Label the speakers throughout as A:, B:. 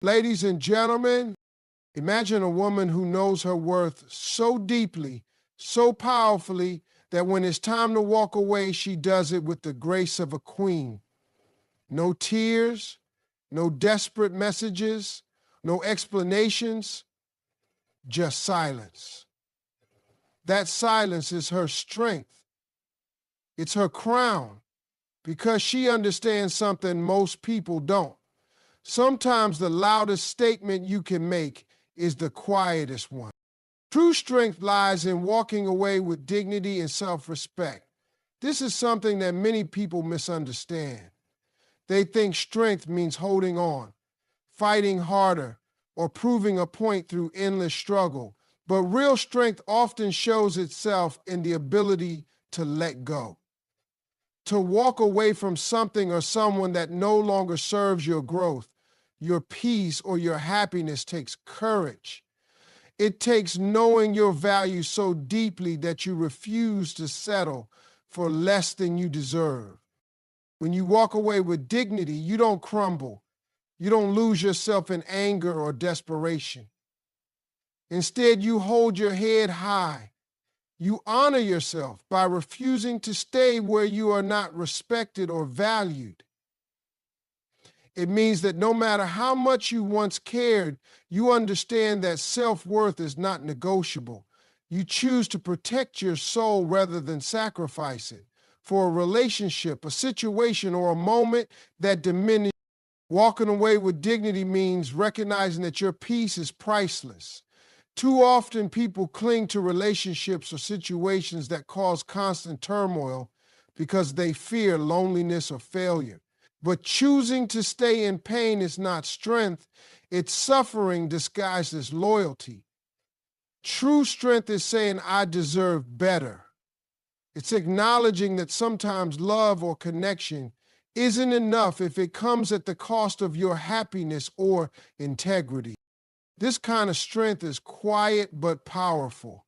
A: Ladies and gentlemen, imagine a woman who knows her worth so deeply, so powerfully, that when it's time to walk away, she does it with the grace of a queen. No tears, no desperate messages, no explanations, just silence. That silence is her strength. It's her crown, because she understands something most people don't. Sometimes the loudest statement you can make is the quietest one. True strength lies in walking away with dignity and self-respect. This is something that many people misunderstand. They think strength means holding on, fighting harder, or proving a point through endless struggle. But real strength often shows itself in the ability to let go. To walk away from something or someone that no longer serves your growth, your peace, or your happiness takes courage. It takes knowing your value so deeply that you refuse to settle for less than you deserve. When you walk away with dignity, you don't crumble. You don't lose yourself in anger or desperation. Instead, you hold your head high. You honor yourself by refusing to stay where you are not respected or valued. It means that no matter how much you once cared, you understand that self-worth is not negotiable. You choose to protect your soul rather than sacrifice it for a relationship, a situation, or a moment that diminishes. Walking away with dignity means recognizing that your peace is priceless. Too often people cling to relationships or situations that cause constant turmoil because they fear loneliness or failure. But choosing to stay in pain is not strength, it's suffering disguised as loyalty. True strength is saying, I deserve better. It's acknowledging that sometimes love or connection isn't enough if it comes at the cost of your happiness or integrity. This kind of strength is quiet but powerful.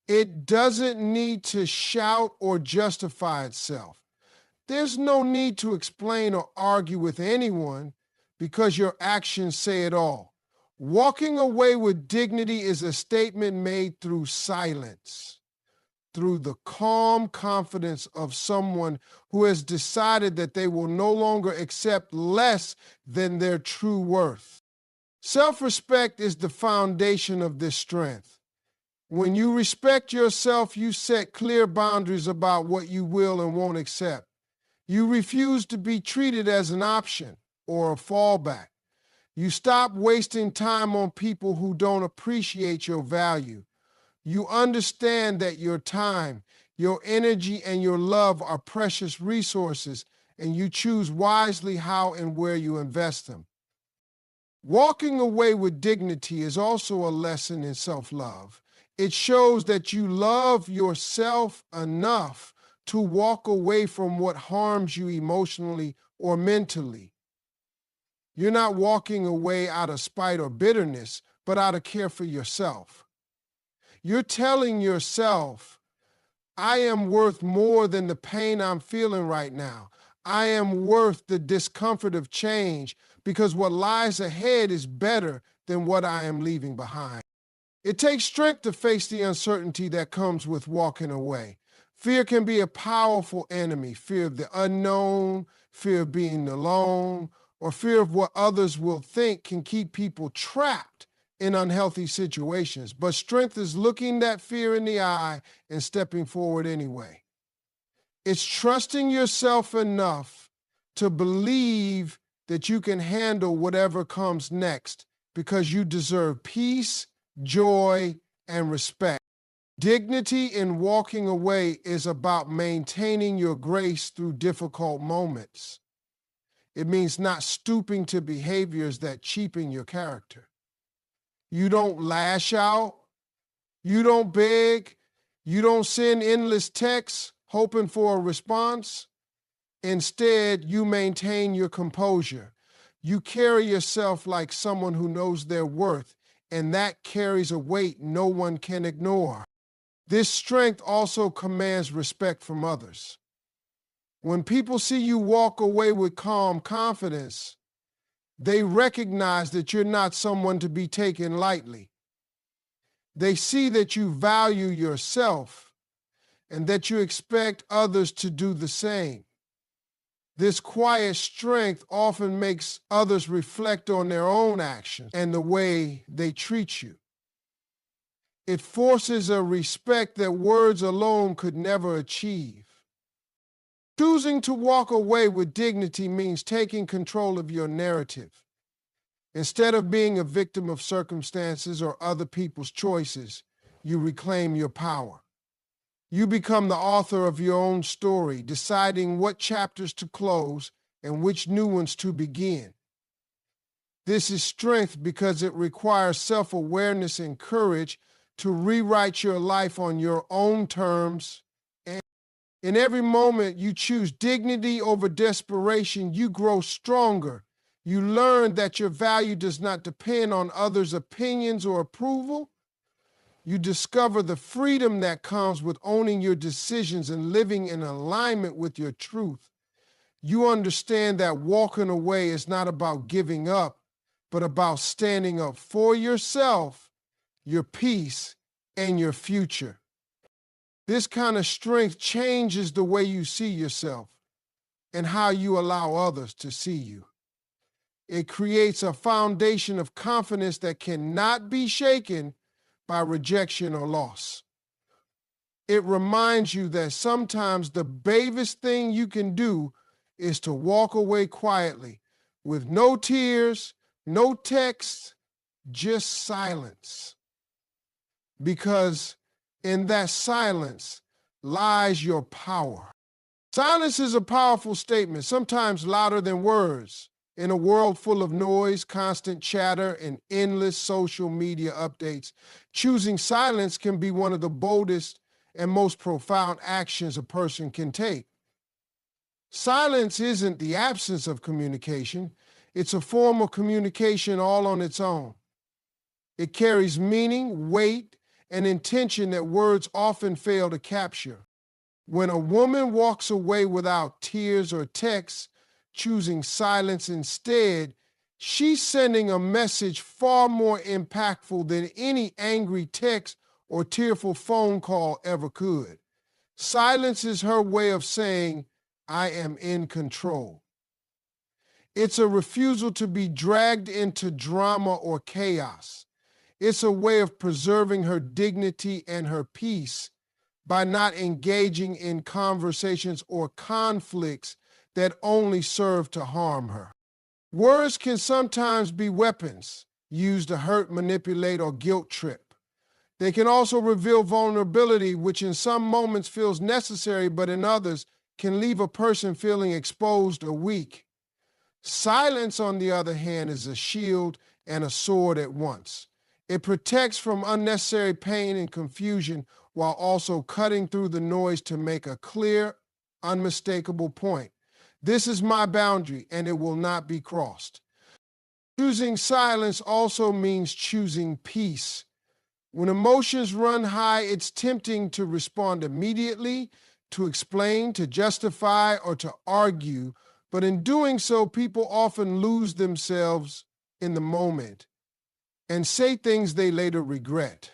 A: It doesn't need to shout or justify itself. There's no need to explain or argue with anyone because your actions say it all. Walking away with dignity is a statement made through silence, through the calm confidence of someone who has decided that they will no longer accept less than their true worth. Self-respect is the foundation of this strength. When you respect yourself, you set clear boundaries about what you will and won't accept. You refuse to be treated as an option or a fallback. You stop wasting time on people who don't appreciate your value. You understand that your time, your energy, and your love are precious resources, and you choose wisely how and where you invest them. Walking away with dignity is also a lesson in self-love. It shows that you love yourself enough to walk away from what harms you emotionally or mentally. You're not walking away out of spite or bitterness, but out of care for yourself. You're telling yourself, I am worth more than the pain I'm feeling right now. I am worth the discomfort of change because what lies ahead is better than what I am leaving behind. It takes strength to face the uncertainty that comes with walking away. Fear can be a powerful enemy. Fear of the unknown, fear of being alone, or fear of what others will think can keep people trapped in unhealthy situations. But strength is looking that fear in the eye and stepping forward anyway. It's trusting yourself enough to believe that you can handle whatever comes next because you deserve peace, joy, and respect. Dignity in walking away is about maintaining your grace through difficult moments. It means not stooping to behaviors that cheapen your character. You don't lash out. You don't beg. You don't send endless texts hoping for a response. Instead, you maintain your composure. You carry yourself like someone who knows their worth, and that carries a weight no one can ignore. This strength also commands respect from others. When people see you walk away with calm confidence, They recognize that you're not someone to be taken lightly. They see that you value yourself and that you expect others to do the same. This quiet strength often makes others reflect on their own actions and the way they treat you. It forces a respect that words alone could never achieve. Choosing to walk away with dignity means taking control of your narrative. Instead of being a victim of circumstances or other people's choices, you reclaim your power. You become the author of your own story, deciding what chapters to close and which new ones to begin. This is strength because it requires self-awareness and courage to rewrite your life on your own terms. And in every moment you choose dignity over desperation, you grow stronger. You learn that your value does not depend on others' opinions or approval. You discover the freedom that comes with owning your decisions and living in alignment with your truth. You understand that walking away is not about giving up, but about standing up for yourself, your peace, and your future. This kind of strength changes the way you see yourself and how you allow others to see you. It creates a foundation of confidence that cannot be shaken by rejection or loss. It reminds you that sometimes the bravest thing you can do is to walk away quietly with no tears, no texts, just silence. Because in that silence lies your power. Silence is a powerful statement, sometimes louder than words. In a world full of noise, constant chatter, and endless social media updates, choosing silence can be one of the boldest and most profound actions a person can take. Silence isn't the absence of communication. It's a form of communication all on its own. It carries meaning, weight, and intention that words often fail to capture. When a woman walks away without tears or texts, choosing silence instead, she's sending a message far more impactful than any angry text or tearful phone call ever could. Silence is her way of saying, I am in control. It's a refusal to be dragged into drama or chaos. It's a way of preserving her dignity and her peace by not engaging in conversations or conflicts that only serve to harm her. Words can sometimes be weapons used to hurt, manipulate, or guilt trip. They can also reveal vulnerability, which in some moments feels necessary, but in others can leave a person feeling exposed or weak. Silence, on the other hand, is a shield and a sword at once. It protects from unnecessary pain and confusion while also cutting through the noise to make a clear, unmistakable point. This is my boundary, and it will not be crossed. Choosing silence also means choosing peace. When emotions run high, it's tempting to respond immediately, to explain, to justify, or to argue. But in doing so, people often lose themselves in the moment and say things they later regret.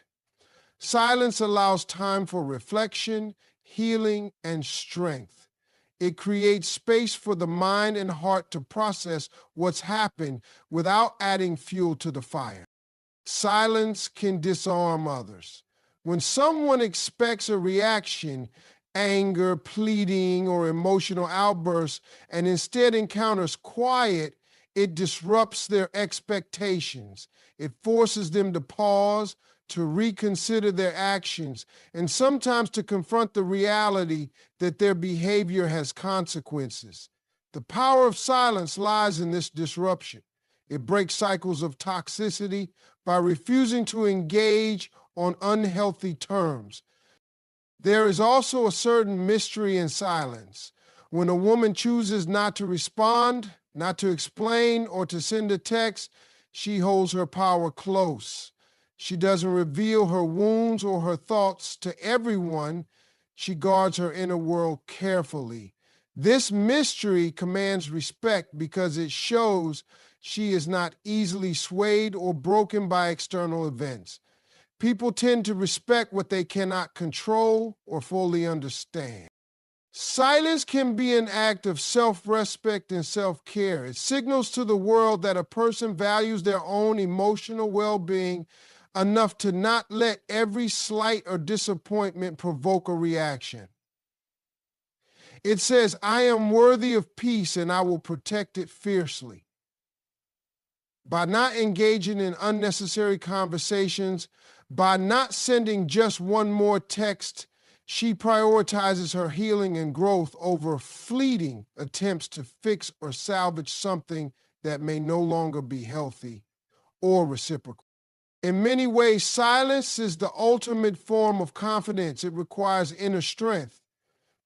A: Silence allows time for reflection, healing, and strength. It creates space for the mind and heart to process what's happened without adding fuel to the fire. Silence can disarm others. When someone expects a reaction, anger, pleading, or emotional outbursts, and instead encounters quiet, it disrupts their expectations. It forces them to pause, to reconsider their actions, and sometimes to confront the reality that their behavior has consequences. The power of silence lies in this disruption. It breaks cycles of toxicity by refusing to engage on unhealthy terms. There is also a certain mystery in silence. When a woman chooses not to respond, not to explain, or to send a text, she holds her power close. She doesn't reveal her wounds or her thoughts to everyone. She guards her inner world carefully. This mystery commands respect because it shows She is not easily swayed or broken by external events. People tend to respect what they cannot control or fully understand. Silence can be an act of self-respect and self-care. It signals to the world that a person values their own emotional well-being enough to not let every slight or disappointment provoke a reaction. It says, I am worthy of peace and I will protect it fiercely. By not engaging in unnecessary conversations, by not sending just one more text, she prioritizes her healing and growth over fleeting attempts to fix or salvage something that may no longer be healthy or reciprocal. In many ways, silence is the ultimate form of confidence. It requires inner strength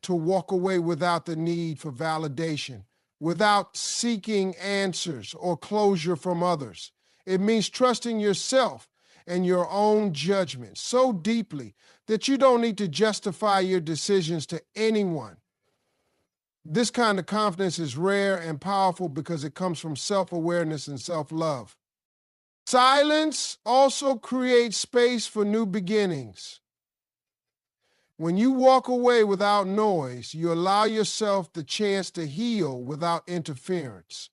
A: to walk away without the need for validation, without seeking answers or closure from others. It means trusting yourself and your own judgment so deeply that you don't need to justify your decisions to anyone. This kind of confidence is rare and powerful because it comes from self-awareness and self-love. Silence also creates space for new beginnings. When you walk away without noise, you allow yourself the chance to heal without interference.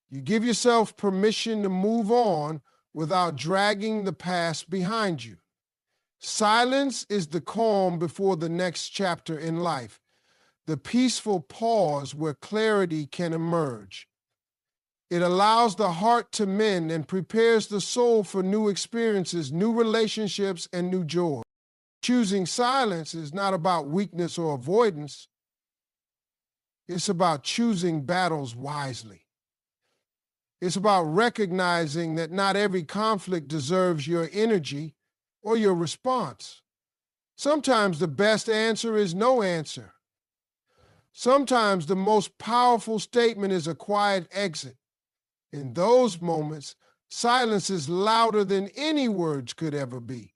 A: You give yourself permission to move on without dragging the past behind you. Silence is the calm before the next chapter in life, the peaceful pause where clarity can emerge. It allows the heart to mend and prepares the soul for new experiences, new relationships, and new joy. Choosing silence is not about weakness or avoidance. It's about choosing battles wisely. It's about recognizing that not every conflict deserves your energy or your response. Sometimes the best answer is no answer. Sometimes the most powerful statement is a quiet exit. In those moments, silence is louder than any words could ever be.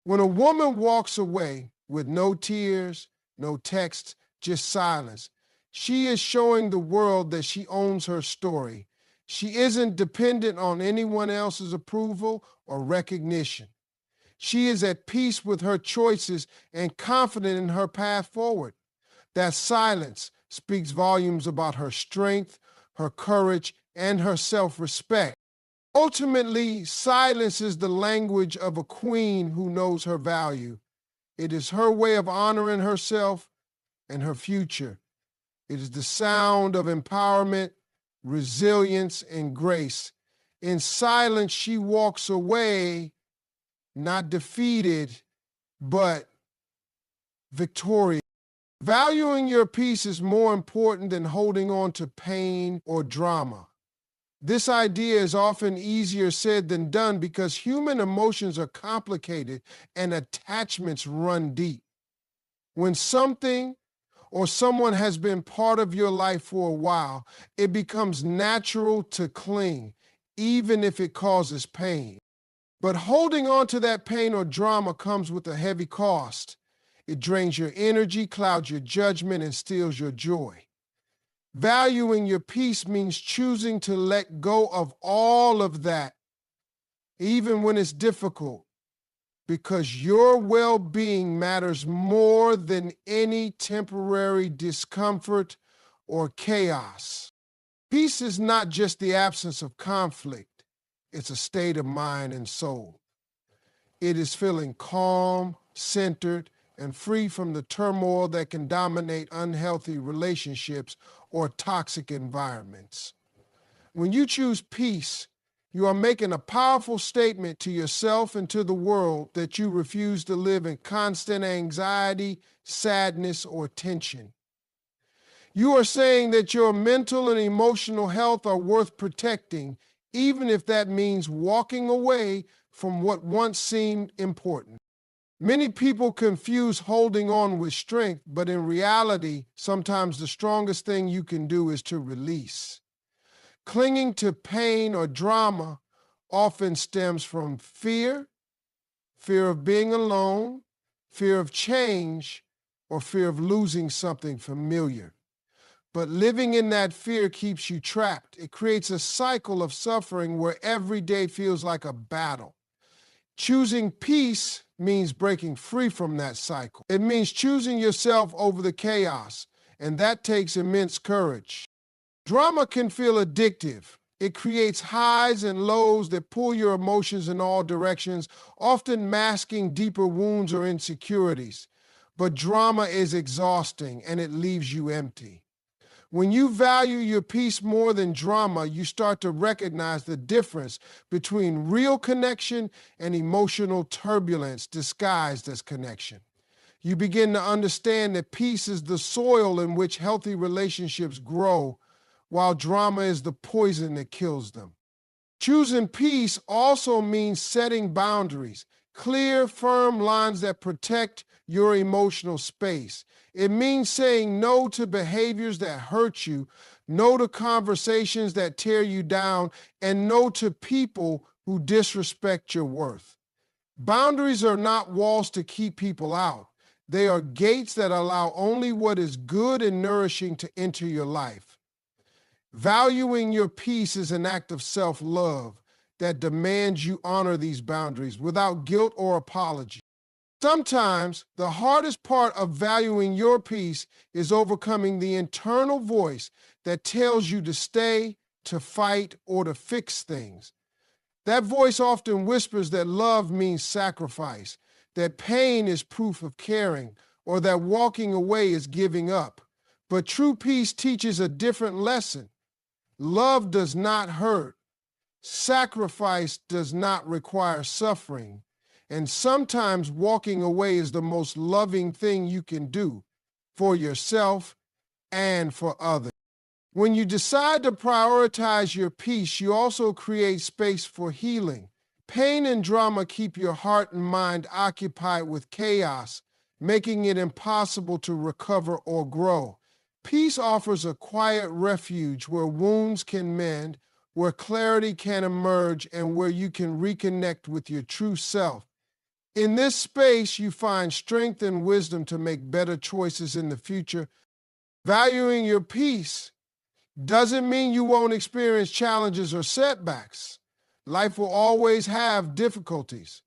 A: When a woman walks away with no tears, no texts, just silence, she is showing the world that she owns her story. She isn't dependent on anyone else's approval or recognition. She is at peace with her choices and confident in her path forward. That silence speaks volumes about her strength, her courage, and her self-respect. Ultimately, silence is the language of a queen who knows her value. It is her way of honoring herself and her future. It is the sound of empowerment, resilience, and grace. In silence, she walks away, not defeated, but victorious. Valuing your peace is more important than holding on to pain or drama. This idea is often easier said than done because human emotions are complicated and attachments run deep. When something or someone has been part of your life for a while, it becomes natural to cling, even if it causes pain. But holding on to that pain or drama comes with a heavy cost. It drains your energy, clouds your judgment, and steals your joy. Valuing your peace means choosing to let go of all of that, even when it's difficult, because your well-being matters more than any temporary discomfort or chaos. Peace is not just the absence of conflict. It's a state of mind and soul. It is feeling calm, centered, and free from the turmoil that can dominate unhealthy relationships or toxic environments. When you choose peace, you are making a powerful statement to yourself and to the world that you refuse to live in constant anxiety, sadness, or tension. You are saying that your mental and emotional health are worth protecting, even if that means walking away from what once seemed important. Many people confuse holding on with strength, but in reality, sometimes the strongest thing you can do is to release. Clinging to pain or drama often stems from fear of being alone, fear of change, or fear of losing something familiar. But living in that fear keeps you trapped. It creates a cycle of suffering where every day feels like a battle. Choosing peace means breaking free from that cycle. It means choosing yourself over the chaos, and that takes immense courage. Drama can feel addictive. It creates highs and lows that pull your emotions in all directions, often masking deeper wounds or insecurities. But drama is exhausting and it leaves you empty. When you value your peace more than drama, you start to recognize the difference between real connection and emotional turbulence disguised as connection. You begin to understand that peace is the soil in which healthy relationships grow, while drama is the poison that kills them. Choosing peace also means setting boundaries, clear, firm lines that protect your emotional space. It means saying no to behaviors that hurt you, no to conversations that tear you down, and no to people who disrespect your worth. Boundaries are not walls to keep people out. They are gates that allow only what is good and nourishing to enter your life. Valuing your peace is an act of self-love that demands you honor these boundaries without guilt or apology. Sometimes the hardest part of valuing your peace is overcoming the internal voice that tells you to stay, to fight, or to fix things. That voice often whispers that love means sacrifice, that pain is proof of caring, or that walking away is giving up. But true peace teaches a different lesson. Love does not hurt. Sacrifice does not require suffering. And sometimes walking away is the most loving thing you can do for yourself and for others. When you decide to prioritize your peace, you also create space for healing. Pain and drama keep your heart and mind occupied with chaos, making it impossible to recover or grow. Peace offers a quiet refuge where wounds can mend, where clarity can emerge, and where you can reconnect with your true self. In this space, you find strength and wisdom to make better choices in the future. Valuing your peace doesn't mean you won't experience challenges or setbacks. Life will always have difficulties.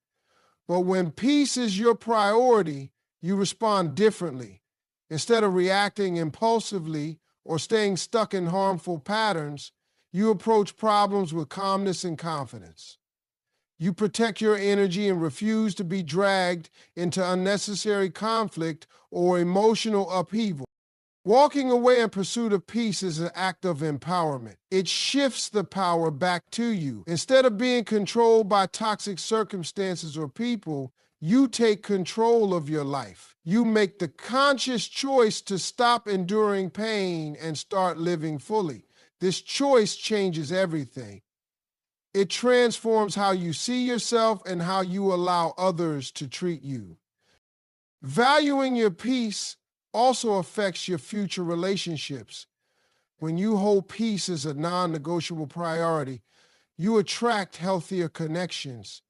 A: But when peace is your priority, you respond differently. Instead of reacting impulsively or staying stuck in harmful patterns, you approach problems with calmness and confidence. You protect your energy and refuse to be dragged into unnecessary conflict or emotional upheaval. Walking away in pursuit of peace is an act of empowerment. It shifts the power back to you. Instead of being controlled by toxic circumstances or people, you take control of your life. You make the conscious choice to stop enduring pain and start living fully. This choice changes everything. It transforms how you see yourself and how you allow others to treat you. Valuing your peace also affects your future relationships. When you hold peace as a non-negotiable priority, you attract healthier connections.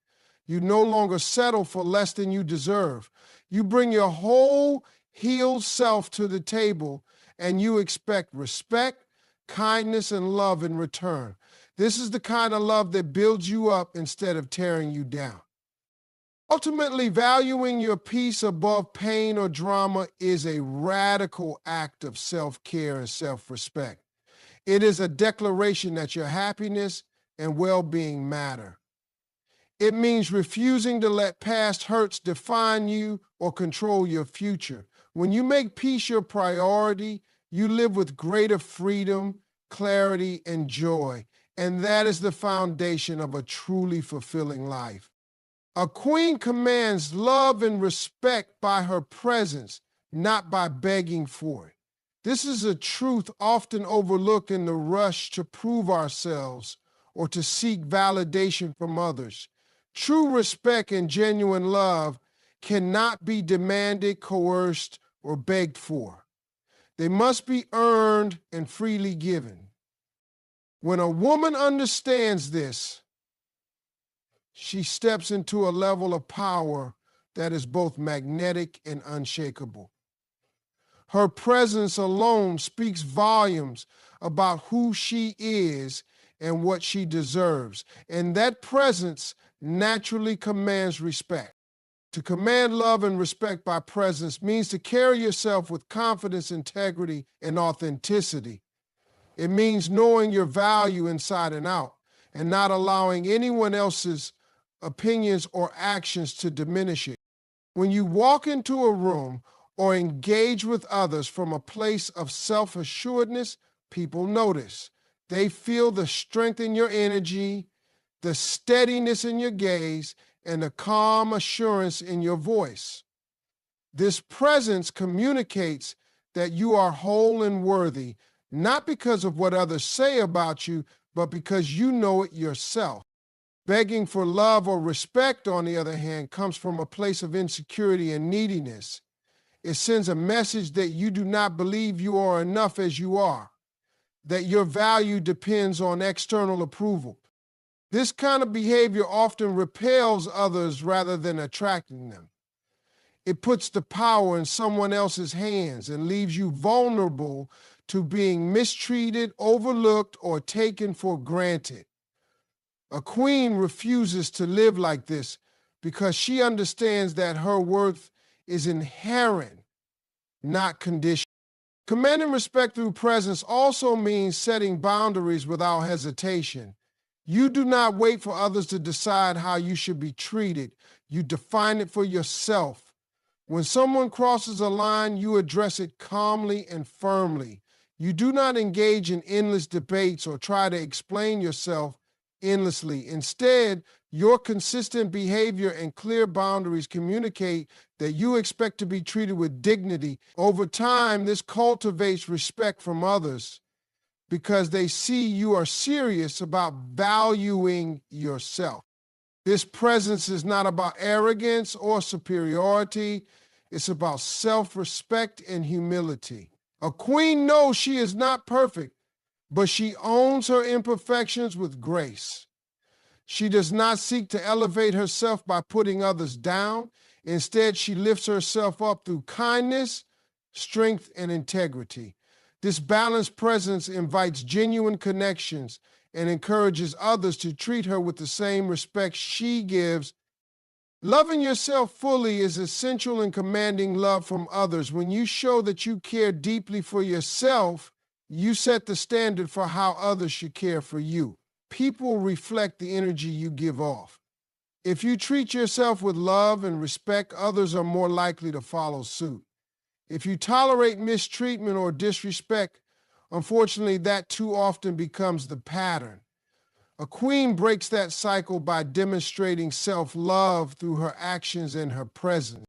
A: You no longer settle for less than you deserve. You bring your whole healed self to the table, and you expect respect, kindness, and love in return. This is the kind of love that builds you up instead of tearing you down. Ultimately, valuing your peace above pain or drama is a radical act of self-care and self-respect. It is a declaration that your happiness and well-being matter. It means refusing to let past hurts define you or control your future. When you make peace your priority, you live with greater freedom, clarity, and joy. And that is the foundation of a truly fulfilling life. A queen commands love and respect by her presence, not by begging for it. This is a truth often overlooked in the rush to prove ourselves or to seek validation from others. True respect and genuine love cannot be demanded, coerced, or begged for. They must be earned and freely given. When a woman understands this, she steps into a level of power that is both magnetic and unshakable. Her presence alone speaks volumes about who she is and what she deserves. And that presence naturally commands respect. To command love and respect by presence means to carry yourself with confidence, integrity, and authenticity. It means knowing your value inside and out and not allowing anyone else's opinions or actions to diminish it. When you walk into a room or engage with others from a place of self-assuredness, people notice. They feel the strength in your energy, the steadiness in your gaze, and the calm assurance in your voice. This presence communicates that you are whole and worthy, not because of what others say about you, but because you know it yourself. Begging for love or respect, on the other hand, comes from a place of insecurity and neediness. It sends a message that you do not believe you are enough as you are, that your value depends on external approval. This kind of behavior often repels others rather than attracting them. It puts the power in someone else's hands and leaves you vulnerable to being mistreated, overlooked, or taken for granted. A queen refuses to live like this because she understands that her worth is inherent, not conditional. Commanding respect through presence also means setting boundaries without hesitation. You do not wait for others to decide how you should be treated. You define it for yourself. When someone crosses a line, you address it calmly and firmly. You do not engage in endless debates or try to explain yourself endlessly. Instead, your consistent behavior and clear boundaries communicate that you expect to be treated with dignity. Over time, this cultivates respect from others because they see you are serious about valuing yourself. This presence is not about arrogance or superiority. It's about self-respect and humility. A queen knows she is not perfect, but she owns her imperfections with grace. She does not seek to elevate herself by putting others down. Instead, she lifts herself up through kindness, strength, and integrity. This balanced presence invites genuine connections and encourages others to treat her with the same respect she gives. Loving yourself fully is essential in commanding love from others. When you show that you care deeply for yourself, you set the standard for how others should care for you. People reflect the energy you give off. If you treat yourself with love and respect, others are more likely to follow suit. If you tolerate mistreatment or disrespect, unfortunately, that too often becomes the pattern. A queen breaks that cycle by demonstrating self-love through her actions and her presence.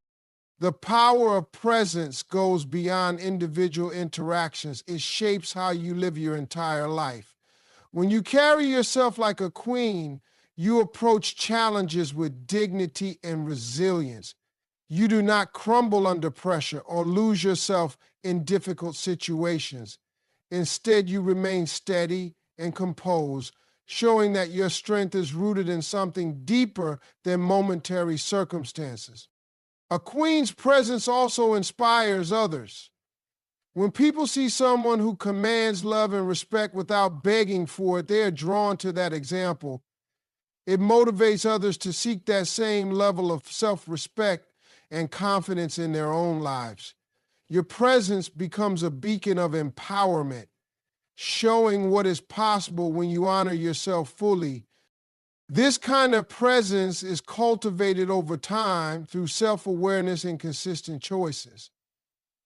A: The power of presence goes beyond individual interactions. It shapes how you live your entire life. When you carry yourself like a queen, you approach challenges with dignity and resilience. You do not crumble under pressure or lose yourself in difficult situations. Instead, you remain steady and composed, showing that your strength is rooted in something deeper than momentary circumstances. A queen's presence also inspires others. When people see someone who commands love and respect without begging for it, they are drawn to that example. It motivates others to seek that same level of self-respect and confidence in their own lives. Your presence becomes a beacon of empowerment, showing what is possible when you honor yourself fully. This kind of presence is cultivated over time through self-awareness and consistent choices.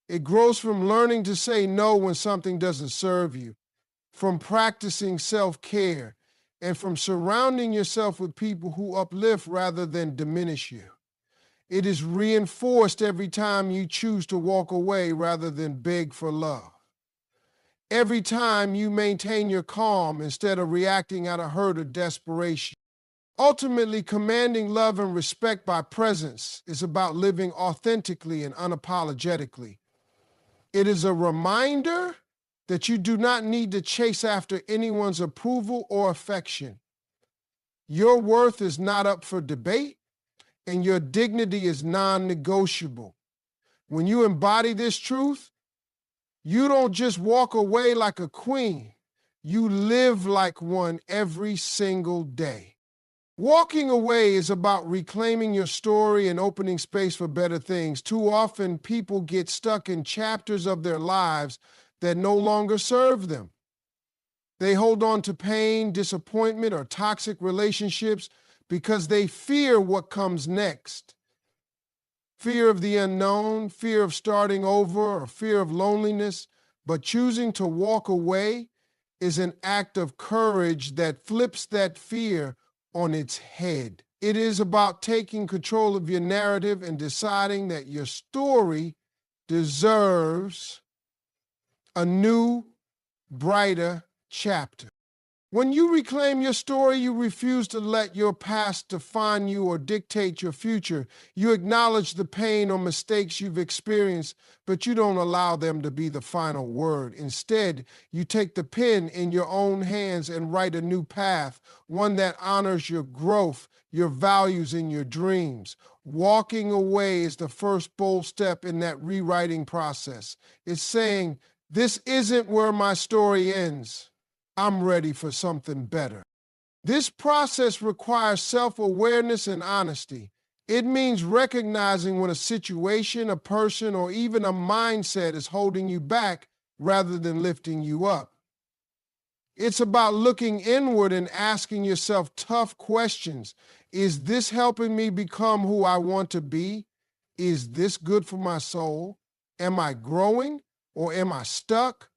A: It grows from learning to say no when something doesn't serve you, from practicing self-care, and from surrounding yourself with people who uplift rather than diminish you. It is reinforced every time you choose to walk away rather than beg for love. Every time you maintain your calm instead of reacting out of hurt or desperation. Ultimately, commanding love and respect by presence is about living authentically and unapologetically. It is a reminder that you do not need to chase after anyone's approval or affection. Your worth is not up for debate, and your dignity is non-negotiable. When you embody this truth, You don't just walk away like a queen. You live like one every single day. Walking away is about reclaiming your story and opening space for better things. Too often, people get stuck in chapters of their lives that no longer serve them. They hold on to pain, disappointment, or toxic relationships because they fear what comes next. Fear of the unknown, fear of starting over, or fear of loneliness. But choosing to walk away is an act of courage that flips that fear on its head. It is about taking control of your narrative and deciding that your story deserves a new, brighter chapter. When you reclaim your story, you refuse to let your past define you or dictate your future. You acknowledge the pain or mistakes you've experienced, but you don't allow them to be the final word. Instead, you take the pen in your own hands and write a new path, one that honors your growth, your values, and your dreams. Walking away is the first bold step in that rewriting process. It's saying, this isn't where my story ends. I'm ready for something better. This process requires self-awareness and honesty. It means recognizing when a situation, a person, or even a mindset is holding you back rather than lifting you up. It's about looking inward and asking yourself tough questions. Is this helping me become who I want to be? Is this good for my soul? Am I growing or am I stuck?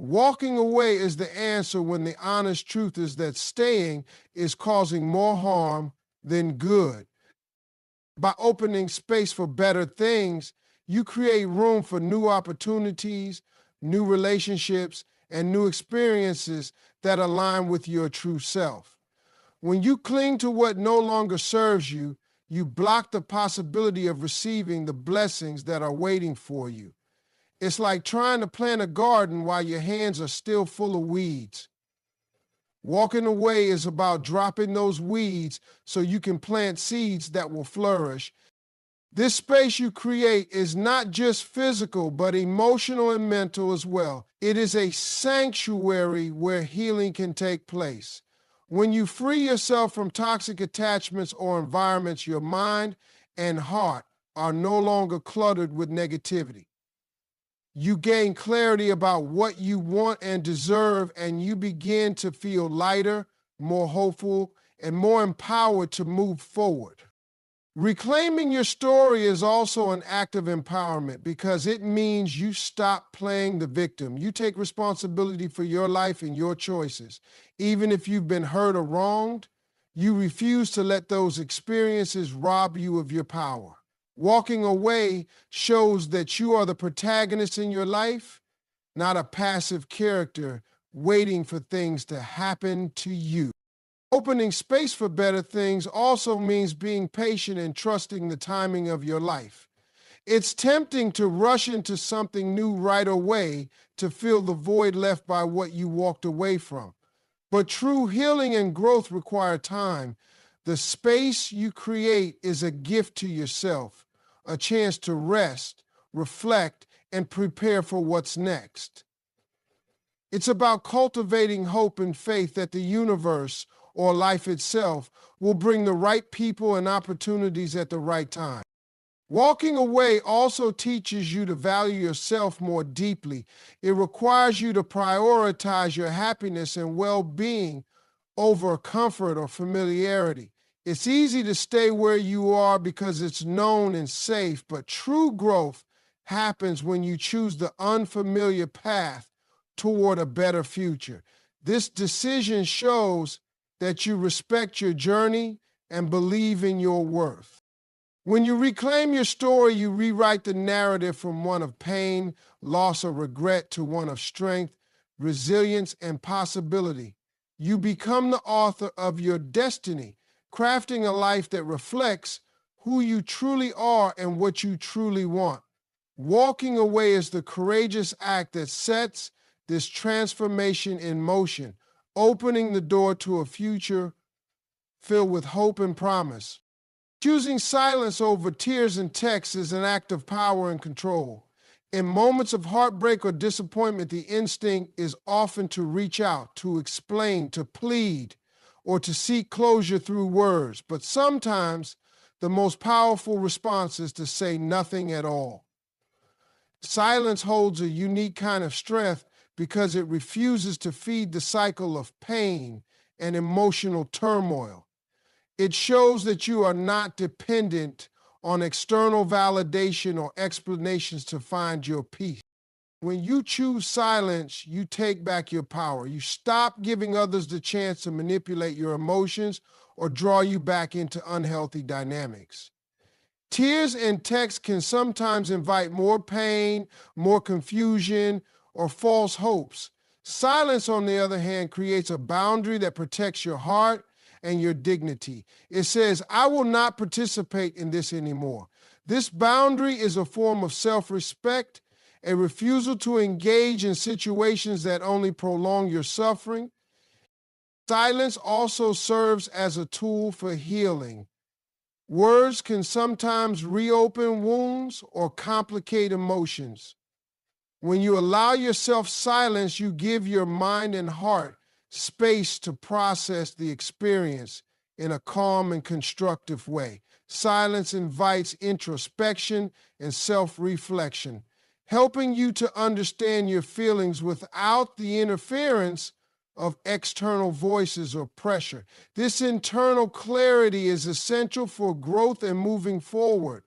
A: Walking away is the answer when the honest truth is that staying is causing more harm than good. By opening space for better things, you create room for new opportunities, new relationships, and new experiences that align with your true self. When you cling to what no longer serves you, you block the possibility of receiving the blessings that are waiting for you. It's like trying to plant a garden while your hands are still full of weeds. Walking away is about dropping those weeds so you can plant seeds that will flourish. This space you create is not just physical, but emotional and mental as well. It is a sanctuary where healing can take place. When you free yourself from toxic attachments or environments, your mind and heart are no longer cluttered with negativity. You gain clarity about what you want and deserve, and you begin to feel lighter, more hopeful, and more empowered to move forward. Reclaiming your story is also an act of empowerment because it means you stop playing the victim. You take responsibility for your life and your choices. Even if you've been hurt or wronged, you refuse to let those experiences rob you of your power. Walking away shows that you are the protagonist in your life, not a passive character waiting for things to happen to you. Opening space for better things also means being patient and trusting the timing of your life. It's tempting to rush into something new right away to fill the void left by what you walked away from. But true healing and growth require time. The space you create is a gift to yourself, a chance to rest, reflect, and prepare for what's next. It's about cultivating hope and faith that the universe or life itself will bring the right people and opportunities at the right time. Walking away also teaches you to value yourself more deeply. It requires you to prioritize your happiness and well-being over comfort or familiarity. It's easy to stay where you are because it's known and safe, but true growth happens when you choose the unfamiliar path toward a better future. This decision shows that you respect your journey and believe in your worth. When you reclaim your story, you rewrite the narrative from one of pain, loss, or regret to one of strength, resilience, and possibility. You become the author of your destiny, crafting a life that reflects who you truly are and what you truly want. Walking away is the courageous act that sets this transformation in motion, opening the door to a future filled with hope and promise. Choosing silence over tears and texts is an act of power and control. In moments of heartbreak or disappointment, the instinct is often to reach out, to explain, to plead, or to seek closure through words. But sometimes the most powerful response is to say nothing at all. Silence holds a unique kind of strength because it refuses to feed the cycle of pain and emotional turmoil. It shows that you are not dependent on external validation or explanations to find your peace. When you choose silence, you take back your power. You stop giving others the chance to manipulate your emotions or draw you back into unhealthy dynamics. Tears and text can sometimes invite more pain, more confusion, or false hopes. Silence, on the other hand, creates a boundary that protects your heart and your dignity. It says, I will not participate in this anymore. This boundary is a form of self-respect, a refusal to engage in situations that only prolong your suffering. Silence also serves as a tool for healing. Words can sometimes reopen wounds or complicate emotions. When you allow yourself silence, you give your mind and heart space to process the experience in a calm and constructive way. Silence invites introspection and self-reflection, helping you to understand your feelings without the interference of external voices or pressure. This internal clarity is essential for growth and moving forward.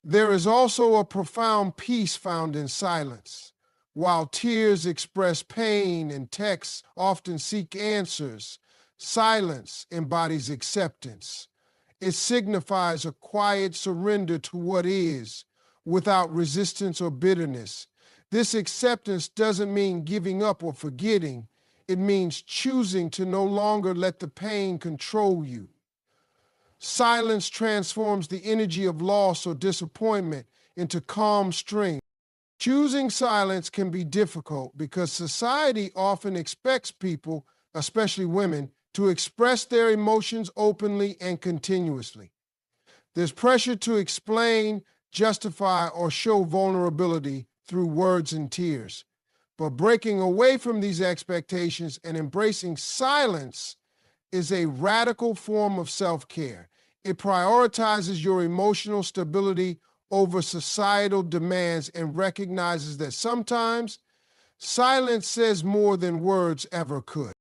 A: There is also a profound peace found in silence. While tears express pain and texts often seek answers, silence embodies acceptance. It signifies a quiet surrender to what is, without resistance or bitterness. This acceptance doesn't mean giving up or forgetting. It means choosing to no longer let the pain control you. Silence transforms the energy of loss or disappointment into calm strength. Choosing silence can be difficult because society often expects people, especially women, to express their emotions openly and continuously. There's pressure to explain, justify, or show vulnerability through words and tears. But breaking away from these expectations and embracing silence is a radical form of self-care. It prioritizes your emotional stability over societal demands and recognizes that sometimes silence says more than words ever could.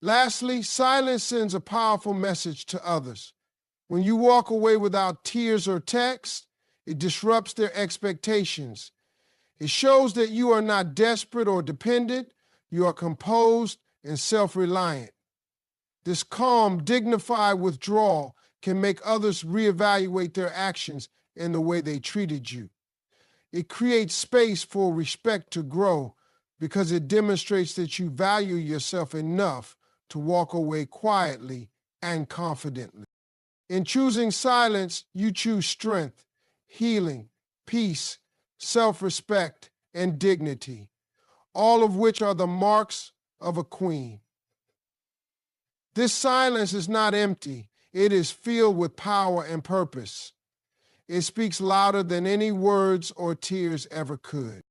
A: Lastly, silence sends a powerful message to others. When you walk away without tears or text, it disrupts their expectations. It shows that you are not desperate or dependent. You are composed and self-reliant. This calm, dignified withdrawal can make others reevaluate their actions and the way they treated you. It creates space for respect to grow because it demonstrates that you value yourself enough to walk away quietly and confidently. In choosing silence, you choose strength, healing, peace, self-respect, and dignity, all of which are the marks of a queen. This silence is not empty. It is filled with power and purpose. It speaks louder than any words or tears ever could.